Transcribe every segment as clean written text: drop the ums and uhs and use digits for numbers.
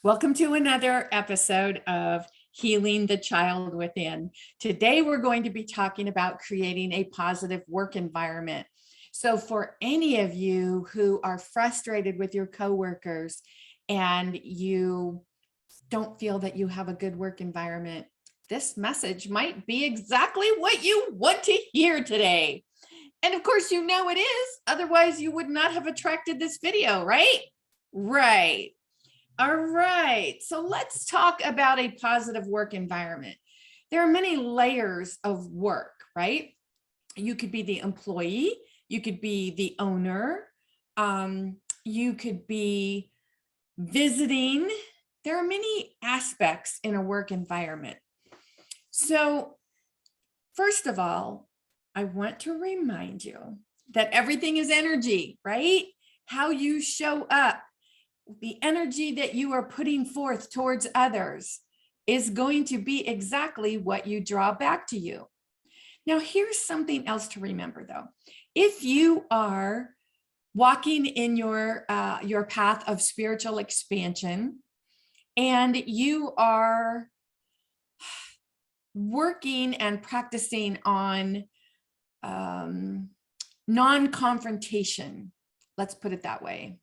Welcome to another episode of Healing the Child Within. Today, we're going to be talking about creating a positive work environment. So for any of you who are frustrated with your coworkers and you don't feel that you have a good work environment, this message might be exactly what you want to hear today. And of course, you know it is. Otherwise, you would not have attracted this video, right? Right. All right, so let's talk about a positive work environment. There are many layers of work, right? You could be the employee, you could be the owner, you could be visiting. There are many aspects in a work environment. So first of all, I want to remind you that everything is energy, right? How you show up, the energy that you are putting forth towards others is going to be exactly what you draw back to you. Now, here's something else to remember, though. If you are walking in your path of spiritual expansion and you are working and practicing on non-confrontation, let's put it that way.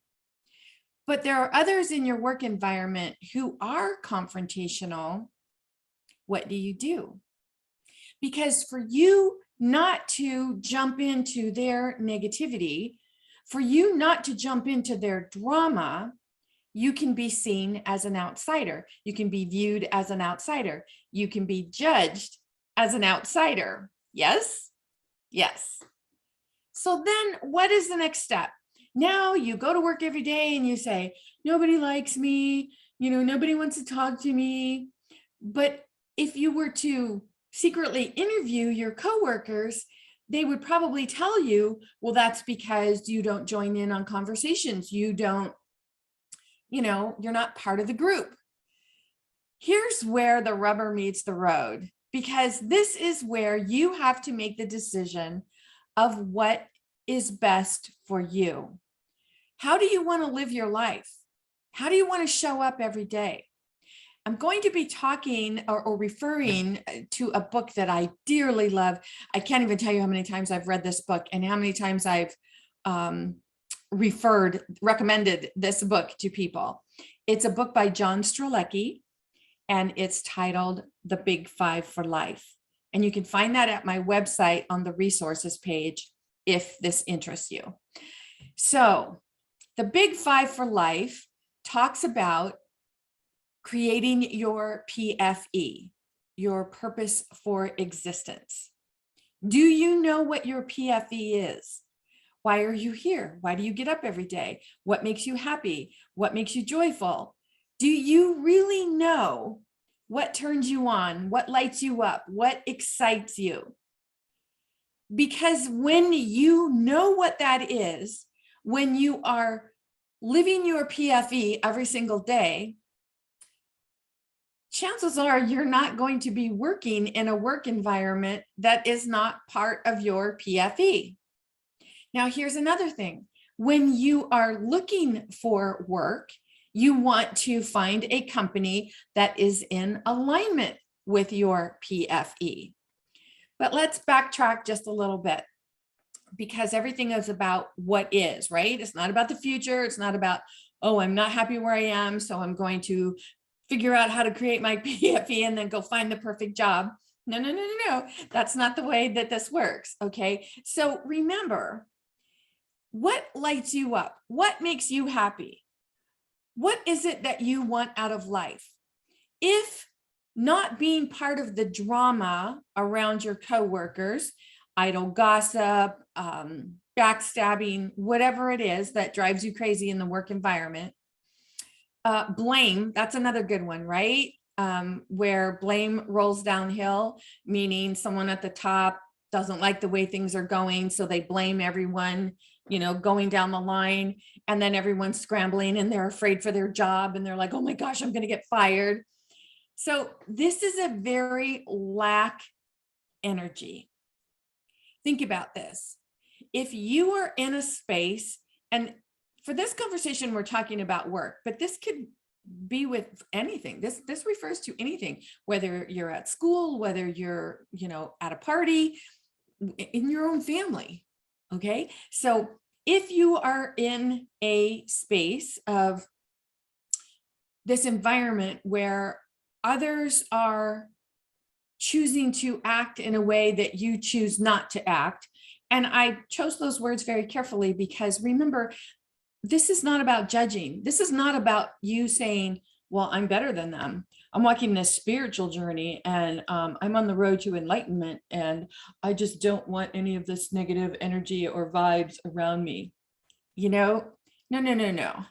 But there are others in your work environment who are confrontational. What do? Because for you not to jump into their negativity, for you not to jump into their drama, you can be seen as an outsider. You can be viewed as an outsider. You can be judged as an outsider. Yes? Yes. So then what is the next step? Now you go to work every day and you say, nobody likes me, nobody wants to talk to me. But if you were to secretly interview your coworkers, they would probably tell you, well, that's because you don't join in on conversations. You don't, you're not part of the group. Here's where the rubber meets the road, because this is where you have to make the decision of what is best for you. How do you want to live your life? How do you want to show up every day? I'm going to be talking or referring to a book that I dearly love. I can't even tell you how many times I've read this book and how many times I've recommended this book to people. It's a book by John Strzelecki, and it's titled The Big Five for Life. And you can find that at my website on the resources page if this interests you. So the Big Five for Life talks about creating your PFE, your purpose for existence. Do you know what your PFE is? Why are you here? Why do you get up every day? What makes you happy? What makes you joyful? Do you really know what turns you on? What lights you up? What excites you? Because when you know what that is, when you are living your PFE every single day, chances are you're not going to be working in a work environment that is not part of your PFE. Now, here's another thing. When you are looking for work, you want to find a company that is in alignment with your PFE. But let's backtrack just a little bit, because everything is about what is, right? It's not about the future. It's not about, oh, I'm not happy where I am, so I'm going to figure out how to create my PFE and then go find the perfect job. No. That's not the way that this works, okay? So remember, what lights you up? What makes you happy? What is it that you want out of life? If not being part of the drama around your coworkers, idle gossip, backstabbing, whatever it is that drives you crazy in the work environment. Blame, that's another good one, right? Where blame rolls downhill, meaning someone at the top doesn't like the way things are going, so they blame everyone, going down the line, and then everyone's scrambling and they're afraid for their job and they're like, oh my gosh, I'm going to get fired. So this is a very lack energy. Think about this. If you are in a space, and for this conversation, we're talking about work, but this could be with anything. This refers to anything, whether you're at school, whether you're, at a party, in your own family. Okay. So if you are in a space of this environment where others are choosing to act in a way that you choose not to act, and I chose those words very carefully because remember, this is not about judging. This is not about you saying, well, I'm better than them. I'm walking this spiritual journey and I'm on the road to enlightenment and I just don't want any of this negative energy or vibes around me. No, no, no, no.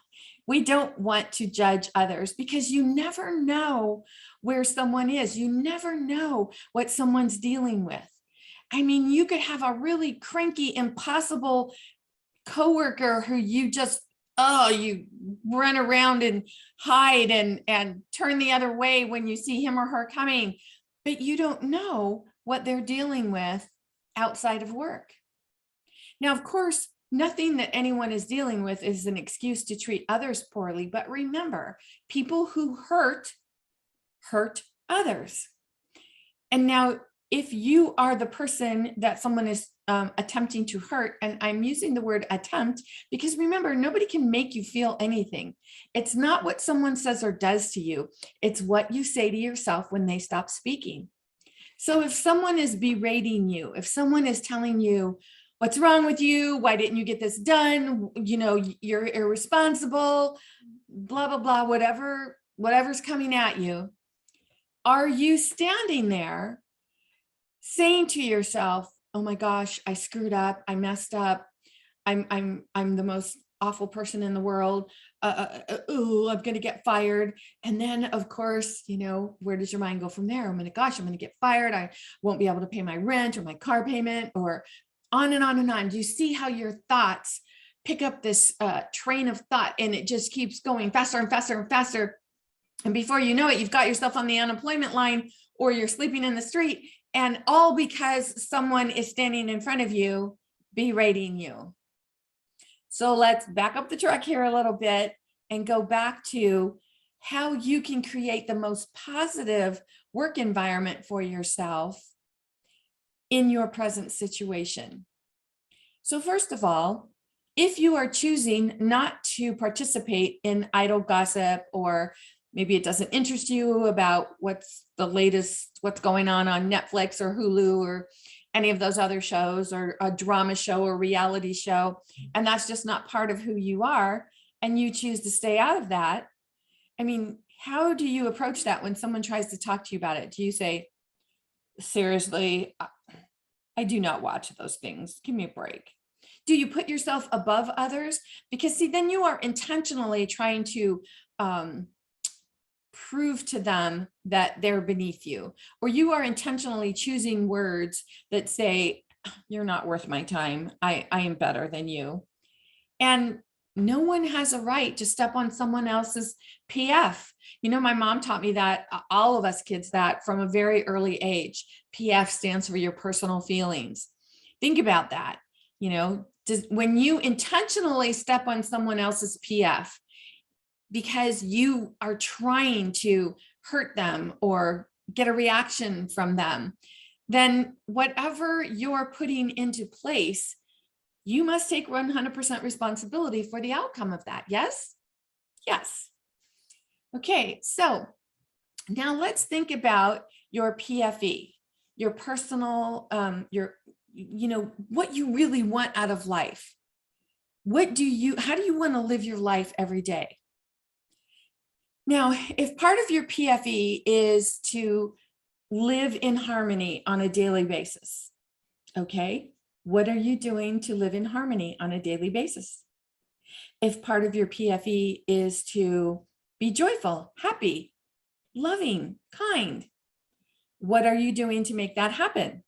We don't want to judge others because you never know where someone is. You never know what someone's dealing with. I mean, you could have a really cranky, impossible coworker who you just, you run around and hide and turn the other way when you see him or her coming, but you don't know what they're dealing with outside of work. Now, of course, nothing that anyone is dealing with is an excuse to treat others poorly, but remember, people who hurt others. And now, if you are the person that someone is attempting to hurt, and I'm using the word attempt because remember, nobody can make you feel anything. It's not what someone says or does to you. It's what you say to yourself when they stop speaking. So if someone is berating you, if someone is telling you, what's wrong with you? Why didn't you get this done? You're irresponsible, blah, blah, blah, whatever's coming at you. Are you standing there saying to yourself, oh my gosh, I screwed up, I messed up, I'm the most awful person in the world, I'm gonna get fired. And then of course, where does your mind go from there? I'm gonna get fired, I won't be able to pay my rent or my car payment, or on and on and on. Do you see how your thoughts pick up this train of thought and it just keeps going faster and faster and faster? And before you know it, you've got yourself on the unemployment line or you're sleeping in the street, and all because someone is standing in front of you berating you. So let's back up the truck here a little bit and go back to how you can create the most positive work environment for yourself in your present situation. So first of all, if you are choosing not to participate in idle gossip, or maybe it doesn't interest you about what's the latest, what's going on Netflix or Hulu or any of those other shows, or a drama show or reality show, and that's just not part of who you are, and you choose to stay out of that. I mean, how do you approach that when someone tries to talk to you about it? Do you say, seriously, I do not watch those things. Give me a break. Do you put yourself above others? Because see, then you are intentionally trying to prove to them that they're beneath you, or you are intentionally choosing words that say, you're not worth my time. I am better than you. And no one has a right to step on someone else's PF. My mom taught me that, all of us kids, that from a very early age. PF stands for your personal feelings. Think about that. When you intentionally step on someone else's PF because you are trying to hurt them or get a reaction from them, then whatever you're putting into place, you must take 100% responsibility for the outcome of that. Yes? Yes. Okay, so now let's think about your PFE, your personal, what you really want out of life. How do you want to live your life every day? Now, if part of your PFE is to live in harmony on a daily basis, okay, what are you doing to live in harmony on a daily basis? If part of your PFE is to be joyful, happy, loving, kind, what are you doing to make that happen?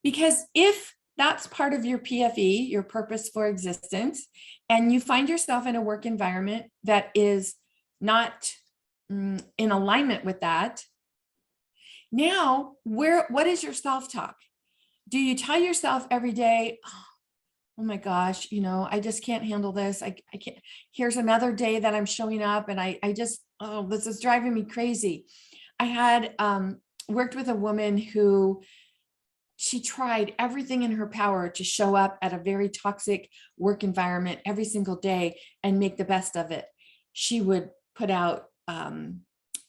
Because if that's part of your PFE, your purpose for existence, and you find yourself in a work environment that is not in alignment with that, now what is your self-talk? Do you tell yourself every day, oh, oh my gosh, I just can't handle this. I can't. Here's another day that I'm showing up and I just, oh, this is driving me crazy. I had worked with a woman who she tried everything in her power to show up at a very toxic work environment every single day and make the best of it. She would put out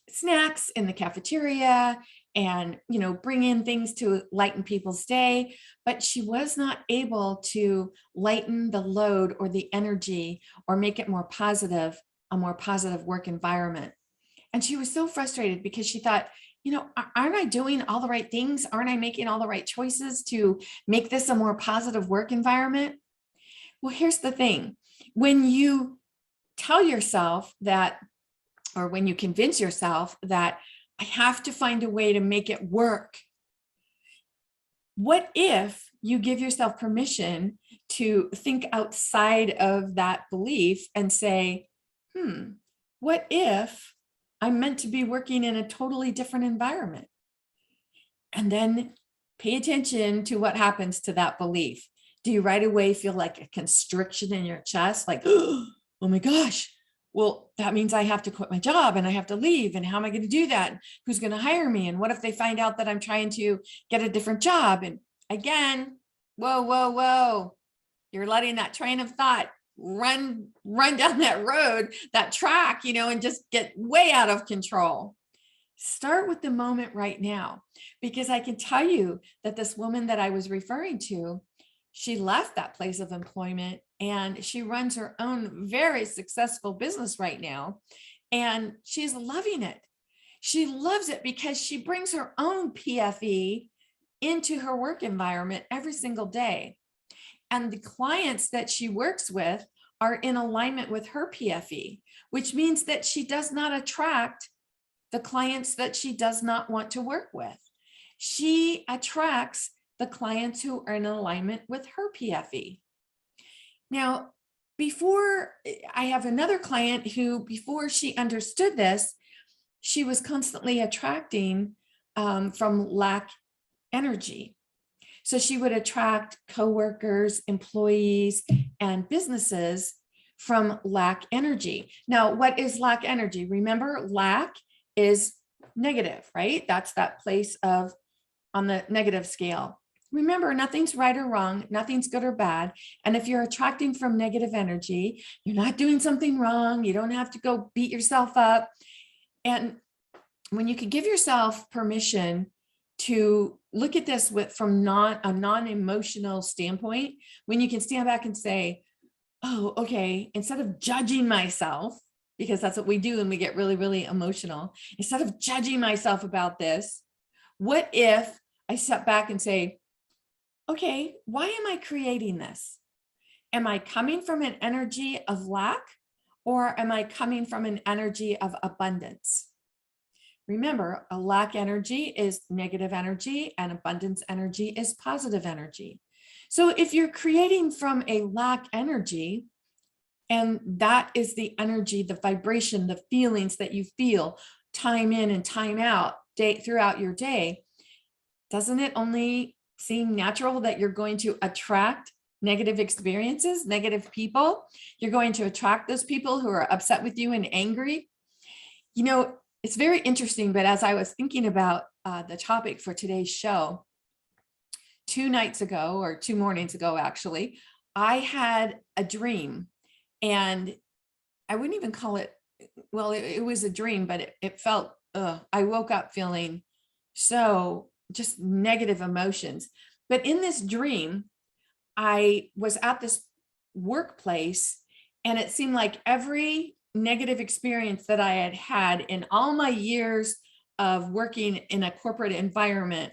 snacks in the cafeteria and bring in things to lighten people's day, but she was not able to lighten the load or the energy or make it a more positive work environment. And she was so frustrated because she thought, aren't I doing all the right things? Aren't I making all the right choices to make this a more positive work environment? Well, here's the thing. When you tell yourself that, or when you convince yourself that I have to find a way to make it work, what if you give yourself permission to think outside of that belief and say, what if I'm meant to be working in a totally different environment? And then pay attention to what happens to that belief. Do you right away feel like a constriction in your chest? Like, oh my gosh, well, that means I have to quit my job and I have to leave. And how am I going to do that? Who's going to hire me? And what if they find out that I'm trying to get a different job? And again, whoa, whoa, whoa. You're letting that train of thought run down that road, that track, and just get way out of control. Start with the moment right now, because I can tell you that this woman that I was referring to, she left that place of employment and she runs her own very successful business right now. And she's loving it. She loves it because she brings her own PFE into her work environment every single day. And the clients that she works with are in alignment with her PFE, which means that she does not attract the clients that she does not want to work with. She attracts the clients who are in alignment with her PFE. Now, I have another client who, before she understood this, she was constantly attracting from lack energy. So she would attract coworkers, employees, and businesses from lack energy. Now, what is lack energy? Remember, lack is negative, right? That's that place of on the negative scale. Remember, nothing's right or wrong, nothing's good or bad. And if you're attracting from negative energy, you're not doing something wrong. You don't have to go beat yourself up. And when you can give yourself permission to look at this from a non-emotional standpoint, when you can stand back and say, oh, okay, instead of judging myself, because that's what we do when we get really, really emotional, instead of judging myself about this, what if I step back and say, okay, why am I creating this? Am I coming from an energy of lack, or am I coming from an energy of abundance? Remember, a lack energy is negative energy and abundance energy is positive energy. So if you're creating from a lack energy, and that is the energy, the vibration, the feelings that you feel time in and time out throughout your day, doesn't it only seem natural that you're going to attract negative experiences, negative people? You're going to attract those people who are upset with you and angry. It's very interesting, but as I was thinking about the topic for today's show, 2 nights ago, or 2 mornings ago, actually, I had a dream, and I wouldn't even call it, well, it was a dream, but it felt, I woke up feeling so just negative emotions. But in this dream, I was at this workplace, and it seemed like every negative experience that I had had in all my years of working in a corporate environment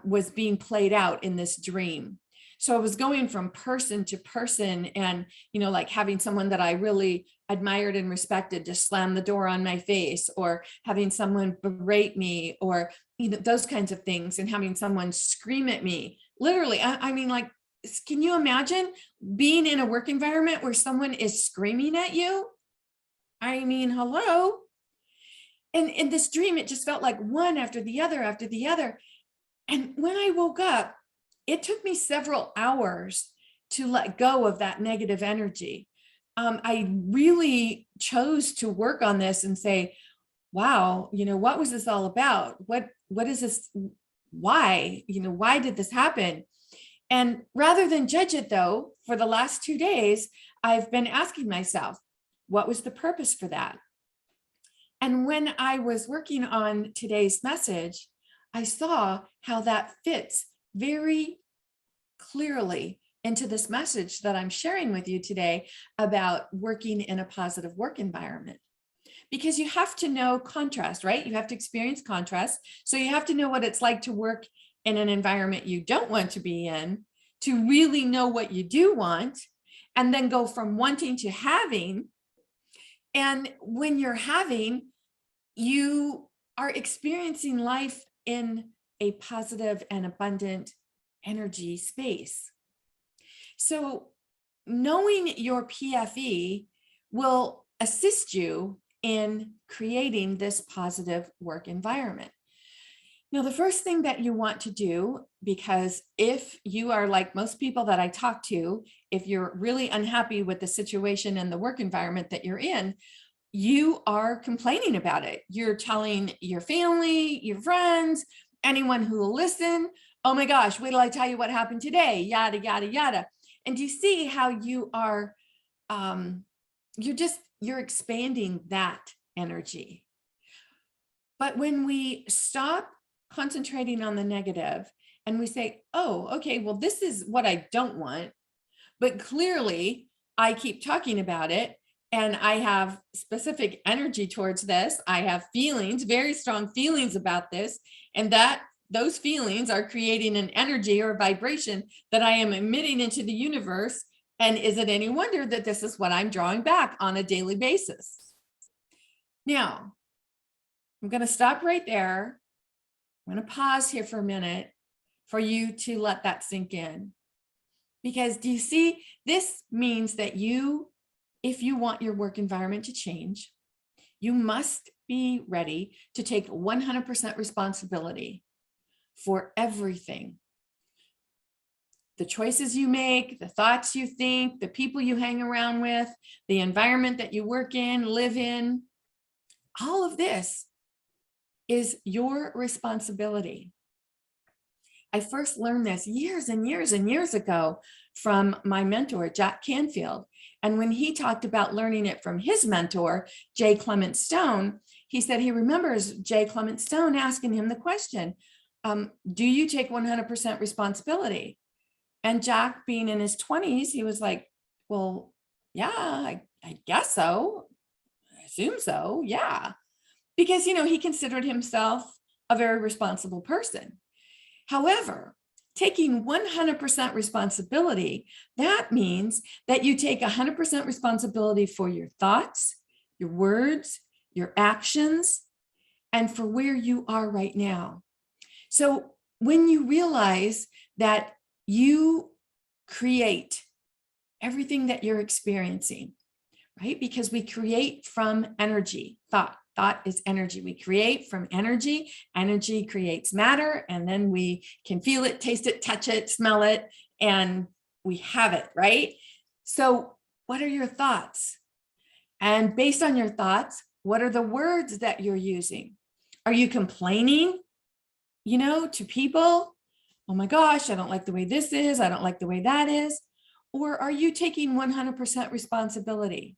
was being played out in this dream. So I was going from person to person, and, like having someone that I really admired and respected just slam the door on my face, or having someone berate me, or those kinds of things, and having someone scream at me. Literally, I mean, like, can you imagine being in a work environment where someone is screaming at you? I mean, hello. And in this dream, it just felt like one after the other after the other. And when I woke up, it took me several hours to let go of that negative energy. I really chose to work on this and say, wow, what was this all about? What is this? Why, why did this happen? And rather than judge it though, for the last 2 days, I've been asking myself, what was the purpose for that? And when I was working on today's message, I saw how that fits very clearly into this message that I'm sharing with you today about working in a positive work environment. Because you have to know contrast, right? You have to experience contrast. So you have to know what it's like to work in an environment you don't want to be in, to really know what you do want, and then go from wanting to having. And when you're having, you are experiencing life in a positive and abundant energy space. So knowing your PFE will assist you in creating this positive work environment. Now, the first thing that you want to do, because if you are like most people that I talk to, if you're really unhappy with the situation and the work environment that you're in, you are complaining about it. You're telling your family, your friends, anyone who will listen, oh my gosh, wait till I tell you what happened today, yada, yada, yada. And you see how you are, you're expanding that energy. But when we stop concentrating on the negative and we say, oh, okay, well, this is what I don't want, but clearly I keep talking about it and I have specific energy towards this. I have feelings, very strong feelings about this, and that those feelings are creating an energy or vibration that I am emitting into the universe. And is it any wonder that this is what I'm drawing back on a daily basis? Now, I'm going to stop right there. I'm going to pause here for a minute for you to let that sink in. Because do you see, this means that you, if you want your work environment to change, you must be ready to take 100% responsibility for everything. The choices you make, the thoughts you think, the people you hang around with, the environment that you work in, live in, all of this is your responsibility. I first learned this years and years and years ago from my mentor, Jack Canfield. And when he talked about learning it from his mentor, J. Clement Stone, he said he remembers J. Clement Stone asking him the question, do you take 100% responsibility? And Jack, being in his 20s, he was like, well, yeah, I guess so. I assume so, yeah. Because, he considered himself a very responsible person. However, taking 100% responsibility, that means that you take 100% responsibility for your thoughts, your words, your actions, and for where you are right now. So when you realize that you create everything that you're experiencing, right? Because we create from energy, thought. Thought is energy. We create from energy. Energy creates matter, and then we can feel it, taste it, touch it, smell it, and we have it, right? So what are your thoughts? And based on your thoughts, what are the words that you're using? Are you complaining, to people? Oh my gosh, I don't like the way this is. I don't like the way that is. Or are you taking 100% responsibility?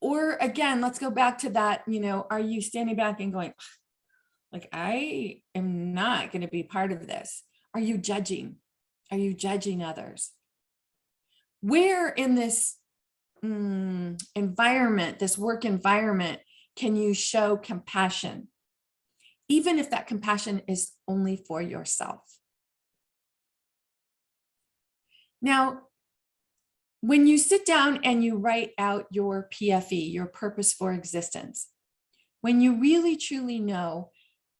Or again, let's go back to that, are you standing back and going, like, I am not going to be part of this? Are you judging? Are you judging others? Where in this environment, this work environment, can you show compassion? Even if that compassion is only for yourself. Now, when you sit down and you write out your PFE, your purpose for existence, when you really truly know,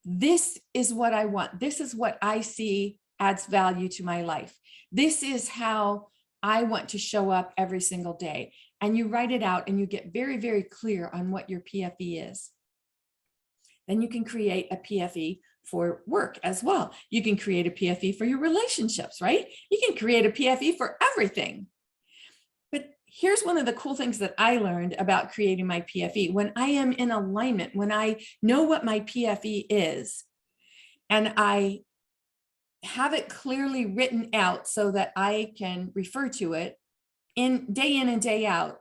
this is what I want, this is what I see adds value to my life, this is how I want to show up every single day, and you write it out and you get very, very clear on what your PFE is, then you can create a PFE for work as well. You can create a PFE for your relationships, right? You can create a PFE for everything. But here's one of the cool things that I learned about creating my PFE. When I am in alignment, when I know what my PFE is, and I have it clearly written out so that I can refer to it in and day out,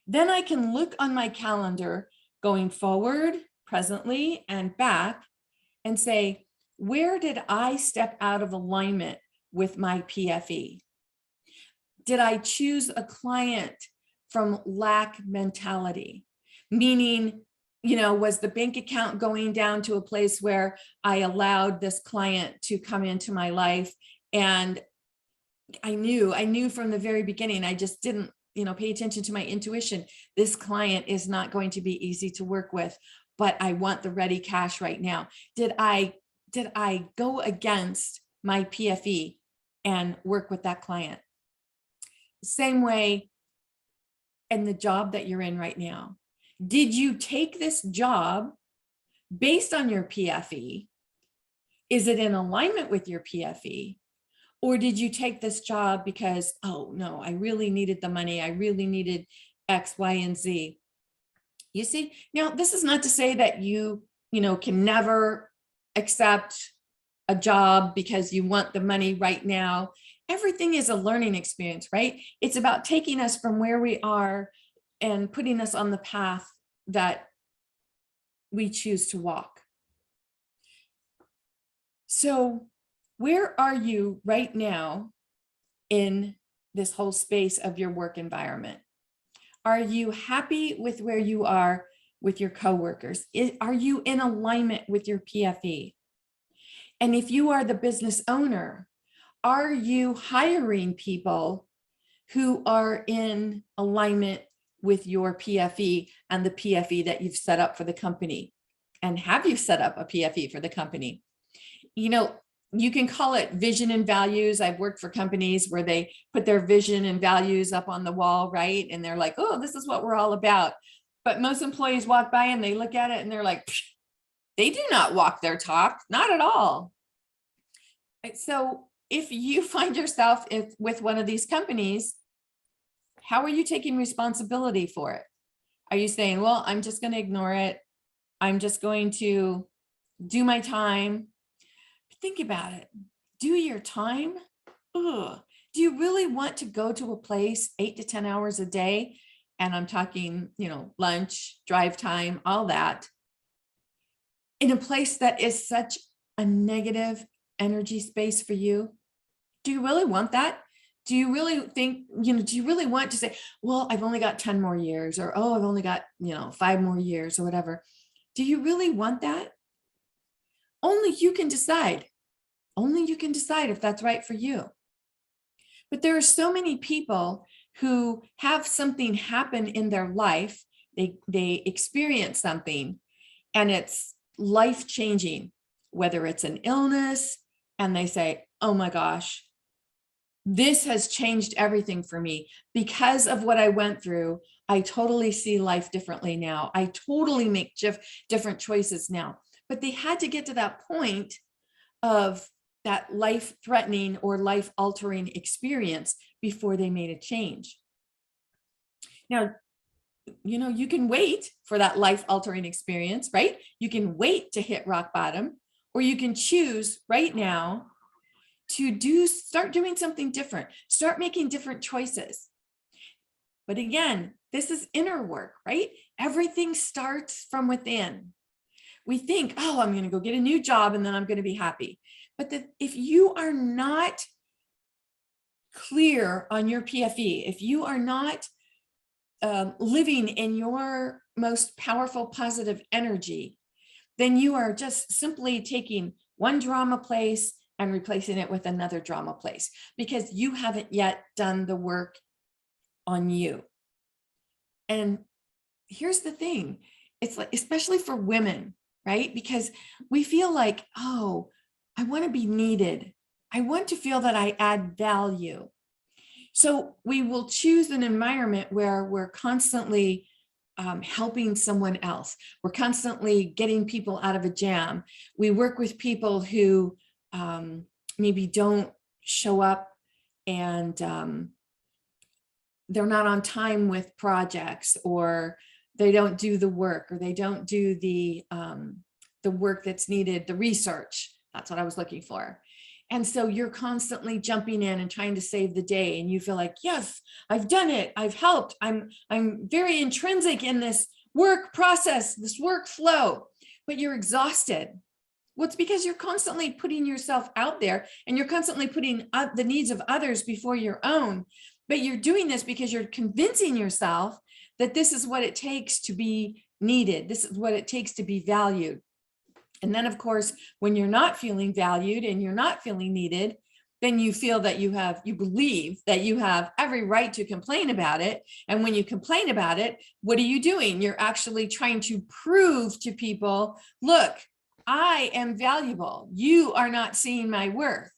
then I can look on my calendar going forward, presently, and back and say, where did I step out of alignment with my PFE? Did I choose a client from lack mentality? Meaning, was the bank account going down to a place where I allowed this client to come into my life? And I knew from the very beginning, I just didn't, pay attention to my intuition. This client is not going to be easy to work with, but I want the ready cash right now. Did I go against my PFE and work with that client? Same way in the job that you're in right now. Did you take this job based on your PFE? Is it in alignment with your PFE? Or did you take this job because, oh no, I really needed the money. I really needed X, Y, and Z. You see, now this is not to say that you can never accept a job because you want the money right now. Everything is a learning experience, right? It's about taking us from where we are and putting us on the path that we choose to walk. So where are you right now in this whole space of your work environment? Are you happy with where you are with your coworkers? Are you in alignment with your PFE? And if you are the business owner, are you hiring people who are in alignment with your PFE and the PFE that you've set up for the company? And have you set up a PFE for the company? You can call it vision and values. I've worked for companies where they put their vision and values up on the wall, right? And they're like, oh, this is what we're all about. But most employees walk by and they look at it and they're like, they do not walk their talk, not at all. So if you find yourself with one of these companies, how are you taking responsibility for it? Are you saying, well, I'm just going to ignore it. I'm just going to do my time. Think about it. Do your time. Ugh. Do you really want to go to a place 8 to 10 hours a day? And I'm talking, lunch, drive time, all that, in a place that is such a negative energy space for you? Do you really want that? Do you really think, do you really want to say, well, I've only got 10 more years, or, oh, I've only got, 5 more years or whatever. Do you really want that? Only you can decide. Only you can decide if that's right for you. But there are so many people who have something happen in their life. They experience something and it's life-changing, whether it's an illness, and they say, oh my gosh, this has changed everything for me. Because of what I went through, I totally see life differently now. I totally make different choices now. But they had to get to that point of that life-threatening or life-altering experience before they made a change. Now, you can wait for that life-altering experience, right? You can wait to hit rock bottom, or you can choose right now to start doing something different, start making different choices. But again, this is inner work, right? Everything starts from within. We think, oh, I'm going to go get a new job and then I'm going to be happy. But if you are not clear on your PFE, if you are not living in your most powerful positive energy, then you are just simply taking one drama place and replacing it with another drama place because you haven't yet done the work on you. And here's the thing, it's like, especially for women, right? Because we feel like, oh, I want to be needed. I want to feel that I add value. So we will choose an environment where we're constantly helping someone else. We're constantly getting people out of a jam. We work with people who maybe don't show up, and they're not on time with projects, or they don't do the work, or they don't do the work that's needed, the research. That's what I was looking for. And so you're constantly jumping in and trying to save the day, and you feel like, yes, I've done it, I've helped, I'm very intrinsic in this work process, this workflow, but you're exhausted. Well, it's because you're constantly putting yourself out there, and you're constantly putting the needs of others before your own. But you're doing this because you're convincing yourself that this is what it takes to be needed. This is what it takes to be valued. And then, of course, when you're not feeling valued and you're not feeling needed, then you feel that you believe that you have every right to complain about it. And when you complain about it, what are you doing? You're actually trying to prove to people, look, I am valuable. You are not seeing my worth.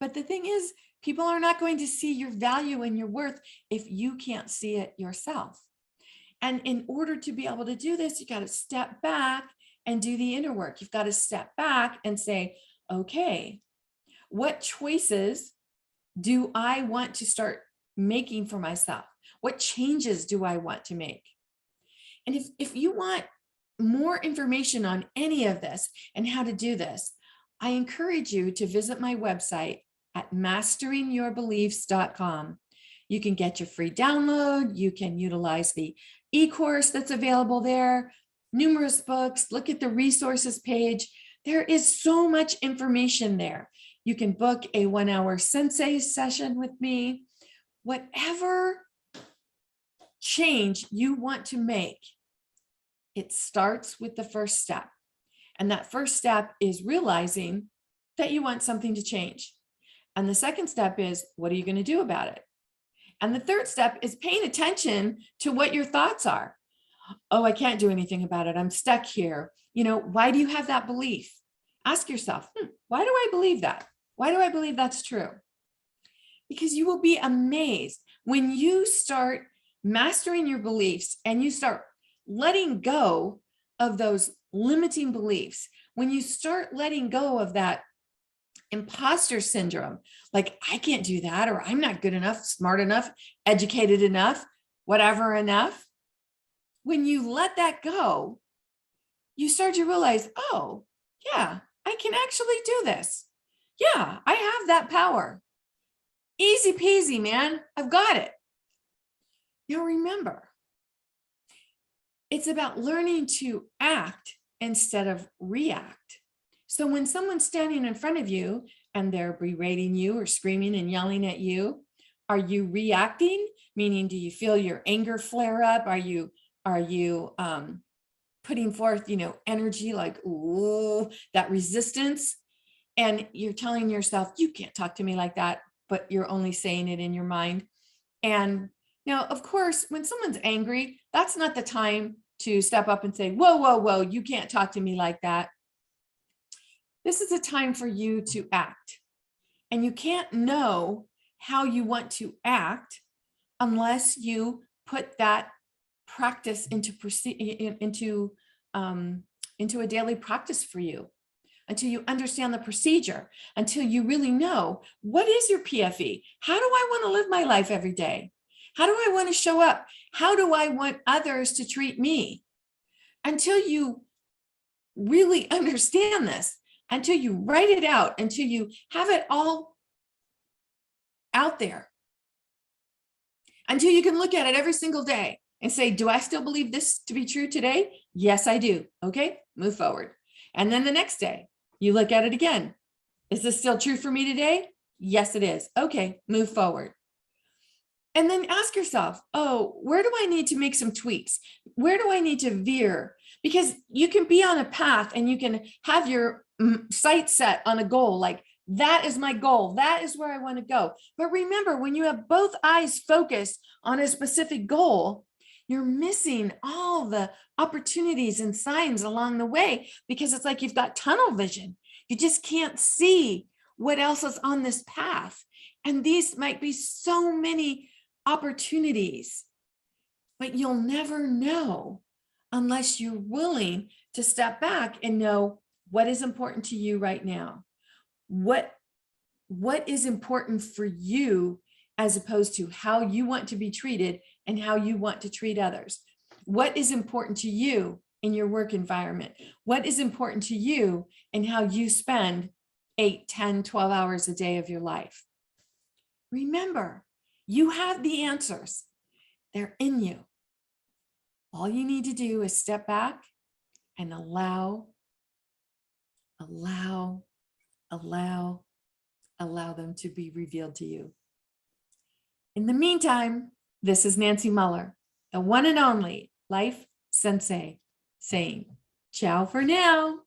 But the thing is, people are not going to see your value and your worth if you can't see it yourself. And in order to be able to do this, you got to step back and do the inner work. You've got to step back and say, okay, what choices do I want to start making for myself? What changes do I want to make? And if you want more information on any of this and how to do this, I encourage you to visit my website at masteringyourbeliefs.com. You can get your free download. You can utilize the e-course that's available there, numerous books. Look at the resources page. There is so much information there. You can book a 1-hour Sensei session with me. Whatever change you want to make, it starts with the first step. And that first step is realizing that you want something to change. And the second step is, what are you going to do about it? And the third step is paying attention to what your thoughts are. Oh, I can't do anything about it. I'm stuck here. Why do you have that belief? Ask yourself, why do I believe that? Why do I believe that's true? Because you will be amazed when you start mastering your beliefs and you start letting go of those limiting beliefs. When you start letting go of that imposter syndrome, like I can't do that, or I'm not good enough, smart enough, educated enough, whatever enough. When you let that go, you start to realize, oh, yeah, I can actually do this. Yeah, I have that power. Easy peasy, man. I've got it. Now remember, it's about learning to act instead of react. So when someone's standing in front of you and they're berating you or screaming and yelling at you, are you reacting? Meaning, do you feel your anger flare up? Are you putting forth, energy like, ooh, that resistance? And you're telling yourself, you can't talk to me like that, but you're only saying it in your mind. And now, of course, when someone's angry, that's not the time to step up and say, whoa, whoa, whoa, you can't talk to me like that. This is a time for you to act. And you can't know how you want to act unless you put that practice into a daily practice for you, until you understand the procedure, until you really know, what is your PFE? How do I want to live my life every day? How do I want to show up? How do I want others to treat me? Until you really understand this, until you write it out, until you have it all out there, until you can look at it every single day and say, do I still believe this to be true today? Yes, I do. Okay, move forward. And then the next day, you look at it again. Is this still true for me today? Yes, it is. Okay, move forward. And then ask yourself, oh, where do I need to make some tweaks? Where do I need to veer? Because you can be on a path and you can have your sight set on a goal, like that is my goal. That is where I want to go. But remember, when you have both eyes focused on a specific goal, you're missing all the opportunities and signs along the way, because it's like you've got tunnel vision. You just can't see what else is on this path. And these might be so many opportunities, but you'll never know unless you're willing to step back and know what is important to you right now. What is important for you as opposed to how you want to be treated and how you want to treat others. What is important to you in your work environment? What is important to you in how you spend 8, 10, 12 hours a day of your life? Remember, you have the answers. They're in you. All you need to do is step back and allow them to be revealed to you. In the meantime, this is Nancy Muller, the one and only Life Sensei, saying ciao for now.